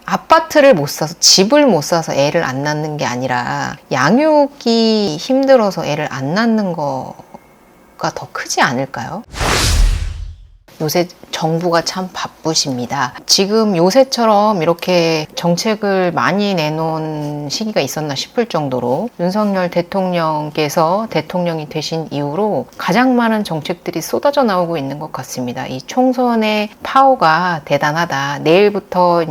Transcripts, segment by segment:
아파트를 못 사서 집을 못 사서 애를 안 낳는 게 아니라 양육이 힘들어서 애를 안 낳는 거가 더 크지 않을까요? 요새 정부가 참 바쁘십니다. 지금 요새처럼 이렇게 정책을 많이 내놓은 시기가 있었나 싶을 정도로 윤석열 대통령께서 대통령이 되신 이후로 가장 많은 정책들이 쏟아져 나오고 있는 것 같습니다. 이 총선의 파워가 대단하다. 내일부터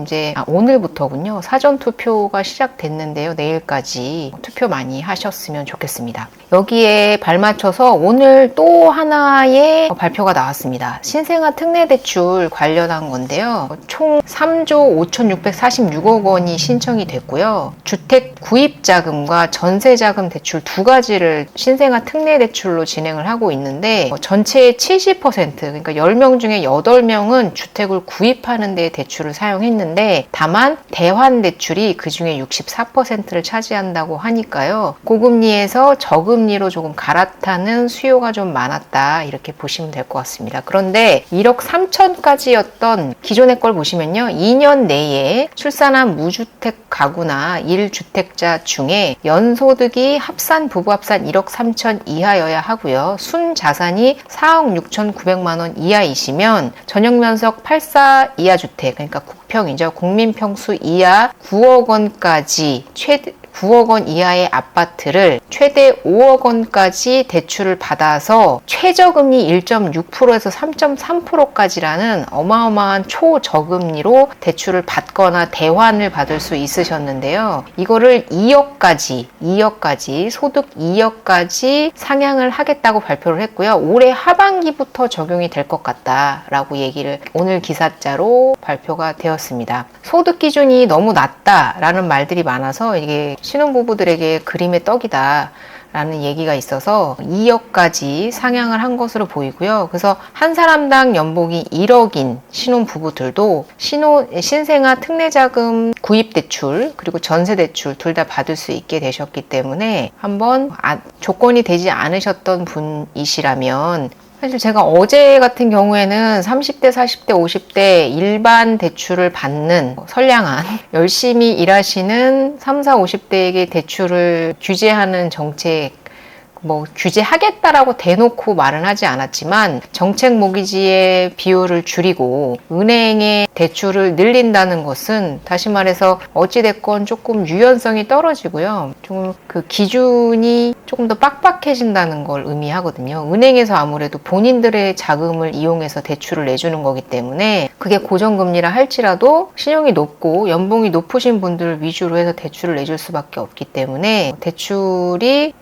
오늘부터군요. 사전 투표가 시작됐는데요. 내일까지 투표 많이 하셨으면 좋겠습니다. 여기에 발맞춰서 오늘 또 하나의 발표가 나왔습니다. 신생아 특례대출 관련한 건데요. 총 3조 5,646억 원이 신청이 됐고요. 주택 구입자금과 전세자금 대출 두 가지를 신생아 특례대출로 진행을 하고 있는데 전체의 70% 그러니까 10명 중에 8명은 주택을 구입하는 데 대출을 사용했는데 다만 대환대출이 그중에 64%를 차지한다고 하니까요. 고금리에서 저금리로 조금 갈아타는 수요가 좀 많았다 이렇게 보시면 될 것 같습니다. 그런데 1억 3천까지였던 기존의 걸 보시면요. 2년 내에 출산한 무주택 가구나 1주택자 중에 연소득이 합산 부부 합산 1억 3천 이하여야 하고요. 순자산이 4억 6천9백만 원 이하이시면 전용면적 8사 이하 주택 그러니까 국평이죠. 국민평수 이하 9억 원까지 최대 9억 원 이하의 아파트를 최대 5억 원까지 대출을 받아서 최저금리 1.6%에서 3.3%까지라는 어마어마한 초저금리로 대출을 받거나 대환을 받을 수 있으셨는데요. 이거를 2억까지 소득 2억까지 상향을 하겠다고 발표를 했고요. 올해 하반기부터 적용이 될 것 같다라고 얘기를 오늘 기사자로 발표가 되었습니다. 소득 기준이 너무 낮다라는 말들이 많아서 이게 신혼부부들에게 그림의 떡이다 라는 얘기가 있어서 2억까지 상향을 한 것으로 보이고요. 그래서 한 사람당 연봉이 1억인 신혼부부들도 신생아 특례자금 구입대출 그리고 전세대출 둘 다 받을 수 있게 되셨기 때문에 한번 조건이 되지 않으셨던 분이시라면 사실 제가 어제 같은 경우에는 30대, 40대, 50대 일반 대출을 받는 선량한 열심히 일하시는 30, 50대에게 대출을 규제하는 정책 규제하겠다라고 대놓고 말은 하지 않았지만 정책 모기지의 비율을 줄이고 은행의 대출을 늘린다는 것은 다시 말해서 어찌됐건 조금 유연성이 떨어지고요. 좀 그 기준이 조금 더 빡빡해진다는 걸 의미하거든요. 은행에서 아무래도 본인들의 자금을 이용해서 대출을 내주는 거기 때문에 그게 고정금리라 할지라도 신용이 높고 연봉이 높으신 분들 위주로 해서 대출을 내줄 수밖에 없기 때문에 대출이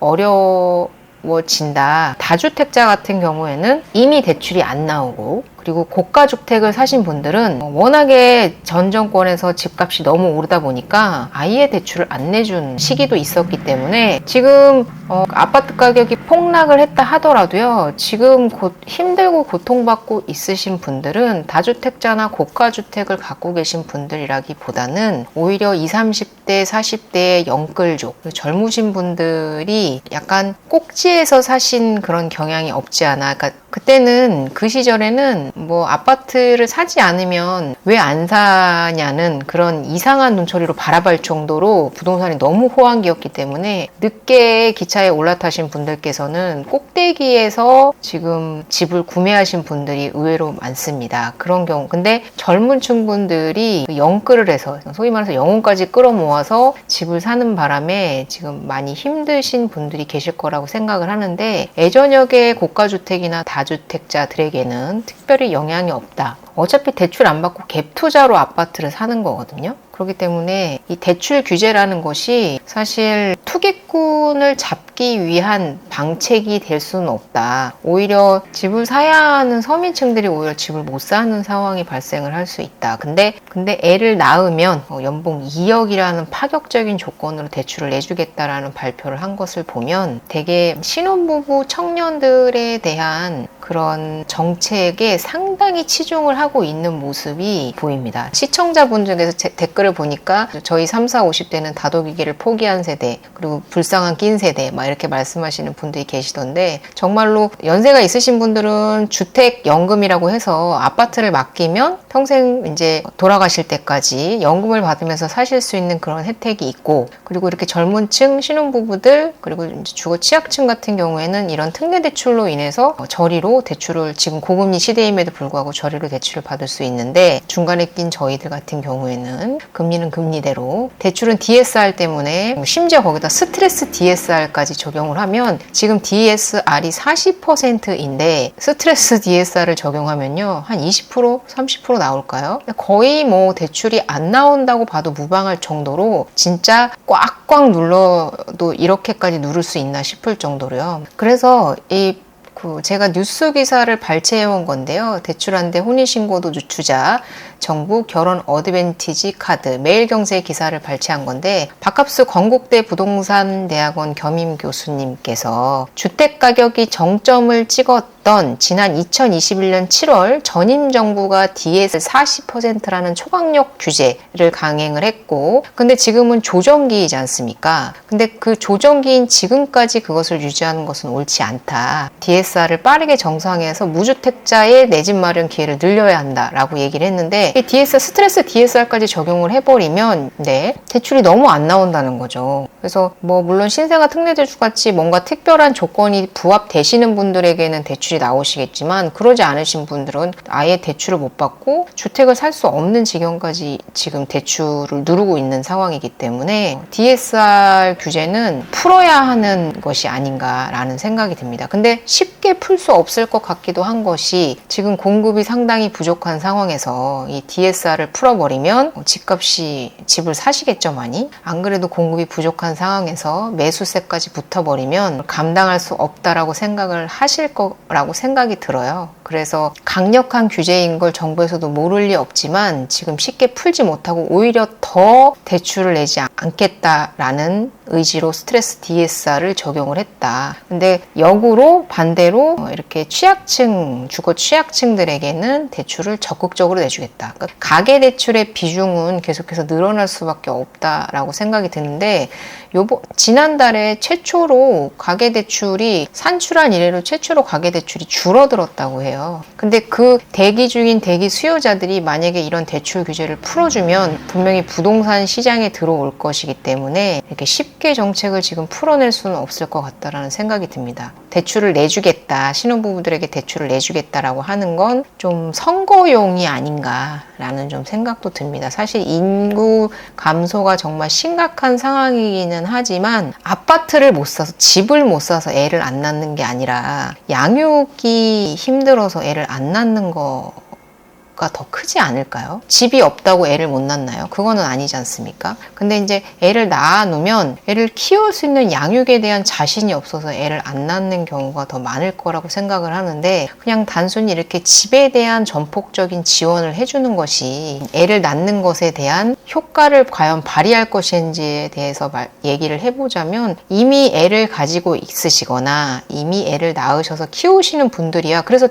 어려워진다. 다주택자 같은 경우에는 이미 대출이 안 나오고 그리고 고가주택을 사신 분들은 워낙에 전 정권에서 집값이 너무 오르다 보니까 아예 대출을 안 내준 시기도 있었기 때문에 지금 아파트 가격이 폭락을 했다 하더라도요. 지금 힘들고 고통받고 있으신 분들은 다주택자나 고가주택을 갖고 계신 분들이라기보다는 오히려 20, 30대, 40대의 영끌족 젊으신 분들이 약간 꼭지에서 사신 그런 경향이 없지 않아. 그러니까 그때는 그 시절에는 아파트를 사지 않으면 왜 안 사냐는 그런 이상한 눈초리로 바라볼 정도로 부동산이 너무 호황기였기 때문에 늦게 기차에 올라타신 분들께서는 꼭대기에서 지금 집을 구매하신 분들이 의외로 많습니다. 그런 경우 근데 젊은 층분들이 영끌을 해서 소위 말해서 영혼까지 끌어모아서 집을 사는 바람에 지금 많이 힘드신 분들이 계실 거라고 생각을 하는데 애저녁에 고가주택이나 다주택자들에게는 특별히 영향이 없다. 어차피 대출 안 받고 갭 투자로 아파트를 사는 거거든요. 그렇기 때문에 이 대출 규제라는 것이 사실 투기꾼을 잡기 위한 방책이 될 수는 없다. 오히려 집을 사야 하는 서민층들이 오히려 집을 못 사는 상황이 발생을 할 수 있다. 근데 애를 낳으면 연봉 2억이라는 파격적인 조건으로 대출을 내주겠다라는 발표를 한 것을 보면 되게 신혼부부 청년들에 대한 그런 정책에 상당히 치중을 하고 있는 모습이 보입니다. 시청자분 중에서 댓글을 보니까 저희 30, 50대는 다독이기를 포기한 세대, 그리고 불쌍한 낀 세대 막 이렇게 말씀하시는 분들이 계시던데, 정말로 연세가 있으신 분들은 주택연금이라고 해서 아파트를 맡기면 평생 이제 돌아가실 때까지 연금을 받으면서 사실 수 있는 그런 혜택이 있고, 그리고 이렇게 젊은 층 신혼부부들, 그리고 이제 주거 취약층 같은 경우에는 이런 특례 대출로 인해서 저리로 대출을, 지금 고금리 시대임에도 불구하고 저리로 대출을 받을 수 있는데, 중간에 낀 저희들 같은 경우에는 금리는 금리대로, 대출은 DSR 때문에, 심지어 거기다 스트레스 DSR까지 적용을 하면 지금 DSR이 40%인데 스트레스 DSR을 적용하면요 한 20%, 30% 나올까요? 거의 뭐 대출이 안 나온다고 봐도 무방할 정도로, 진짜 꽉꽉 눌러도 이렇게까지 누를 수 있나 싶을 정도로요. 그래서 제가 뉴스 기사를 발췌해온 건데요. 대출한대 혼인신고도 늦추자, 정부 결혼 어드밴티지 카드, 매일경제 기사를 발췌한 건데, 박합수 건국대 부동산대학원 겸임 교수님께서 주택가격이 정점을 찍었던 지난 2021년 7월 전임 정부가 DS 40%라는 초강력 규제를 강행을 했고, 근데 지금은 조정기이지 않습니까? 근데 그 조정기인 지금까지 그것을 유지하는 것은 옳지 않다. DSR을 빠르게 정상화해서 무주택자의 내 집 마련 기회를 늘려야 한다라고 얘기를 했는데, 이 스트레스 DSR까지 적용을 해버리면 대출이 너무 안 나온다는 거죠. 그래서 뭐 물론 신생아 특례대출 같이 뭔가 특별한 조건이 부합되시는 분들에게는 대출이 나오시겠지만, 그러지 않으신 분들은 아예 대출을 못 받고 주택을 살 수 없는 지경까지 지금 대출을 누르고 있는 상황이기 때문에 DSR 규제는 풀어야 하는 것이 아닌가라는 생각이 듭니다. 근데 쉽게 풀 수 없을 것 같기도 한 것이, 지금 공급이 상당히 부족한 상황에서 이 DSR을 풀어버리면 집을 사시겠죠, 많이? 안 그래도 공급이 부족한 상황에서 매수세까지 붙어버리면 감당할 수 없다라고 생각을 하실 거라고 생각이 들어요. 그래서 강력한 규제인 걸 정부에서도 모를 리 없지만 지금 쉽게 풀지 못하고 오히려 더 대출을 내지 않겠다라는 의지로 스트레스 DSR을 적용을 했다. 근데 역으로 반대로 이렇게 주거 취약층들에게는 대출을 적극적으로 내주겠다. 그러니까 가계대출의 비중은 계속해서 늘어날 수밖에 없다라고 생각이 드는데, 지난달에 최초로 가계대출이, 산출한 이래로 최초로 가계대출이 줄어들었다고 해요. 근데 그 대기 중인 대기 수요자들이 만약에 이런 대출 규제를 풀어주면 분명히 부동산 시장에 들어올 것이기 때문에 이렇게 쉽게 정책을 지금 풀어낼 수는 없을 것 같다라는 생각이 듭니다. 대출을 내주겠다, 신혼부부들에게 대출을 내주겠다라고 하는 건 좀 선거용이 아닌가라는 좀 생각도 듭니다. 사실 인구 감소가 정말 심각한 상황이기는 하지만, 아파트를 못 사서, 집을 못 사서 애를 안 낳는 게 아니라 양육이 힘들어서 애를 안 낳는 거가 더 크지 않을까요? 집이 없다고 애를 못 낳나요? 그거는 아니지 않습니까? 근데 이제 애를 낳아놓으면 애를 키울 수 있는 양육에 대한 자신이 없어서 애를 안 낳는 경우가 더 많을 거라고 생각을 하는데, 그냥 단순히 이렇게 집에 대한 전폭적인 지원을 해주는 것이 애를 낳는 것에 대한 효과를 과연 발휘할 것인지에 대해서 얘기를 해보자면, 이미 애를 가지고 있으시거나 이미 애를 낳으셔서 키우시는 분들이야. 그래서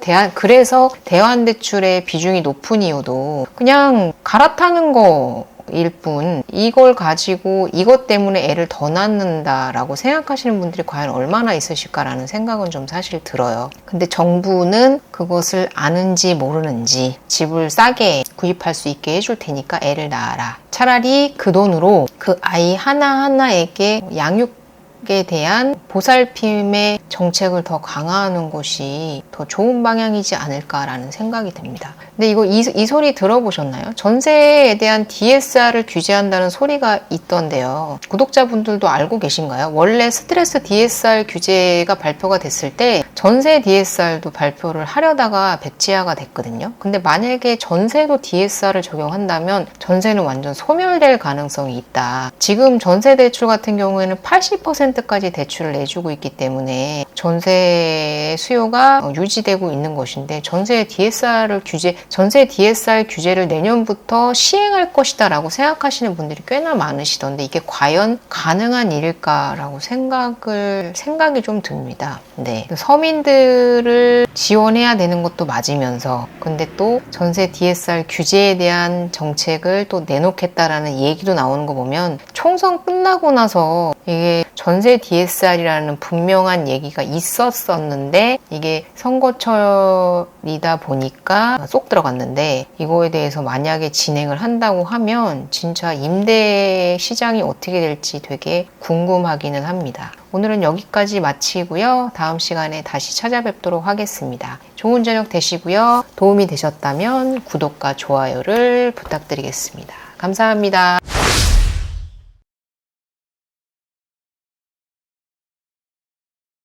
대환대출의 비중이 높은 이유도 그냥 갈아타는 거일 뿐, 이걸 가지고 이것 때문에 애를 더 낳는다라고 생각하시는 분들이 과연 얼마나 있으실까라는 생각은 좀 사실 들어요. 근데 정부는 그것을 아는지 모르는지 집을 싸게 구입할 수 있게 해줄 테니까 애를 낳아라. 차라리 그 돈으로 그 아이 하나하나에게 양육에 대한 보살핌의 정책을 더 강화하는 것이 더 좋은 방향이지 않을까라는 생각이 듭니다. 근데 이 소리 들어보셨나요? 전세에 대한 DSR을 규제한다는 소리가 있던데요. 구독자분들도 알고 계신가요? 원래 스트레스 DSR 규제가 발표가 됐을 때 전세 DSR도 발표를 하려다가 백지화가 됐거든요. 근데 만약에 전세도 DSR을 적용한다면 전세는 완전 소멸될 가능성이 있다. 지금 전세 대출 같은 경우에는 80%까지 대출을 내주고 있기 때문에 전세 수요가 유지되고 있는 것인데, 전세 DSR을 전세 DSR 규제를 내년부터 시행할 것이다 라고 생각하시는 분들이 꽤나 많으시던데 이게 과연 가능한 일일까라고 생각이 좀 듭니다. 네. 서민들을 지원해야 되는 것도 맞으면서 근데 또 전세 DSR 규제에 대한 정책을 또 내놓겠다라는 얘기도 나오는 거 보면 총선 끝나고 나서 이게 전세 DSR이라는 분명한 얘기가 있었었는데 이게 선거철이다 보니까 쏙 들어갔는데 이거에 대해서 만약에 진행을 한다고 하면 진짜 임대 시장이 어떻게 될지 되게 궁금하기는 합니다. 오늘은 여기까지 마치고요. 다음 시간에 다시 찾아뵙도록 하겠습니다. 좋은 저녁 되시고요. 도움이 되셨다면 구독과 좋아요를 부탁드리겠습니다. 감사합니다.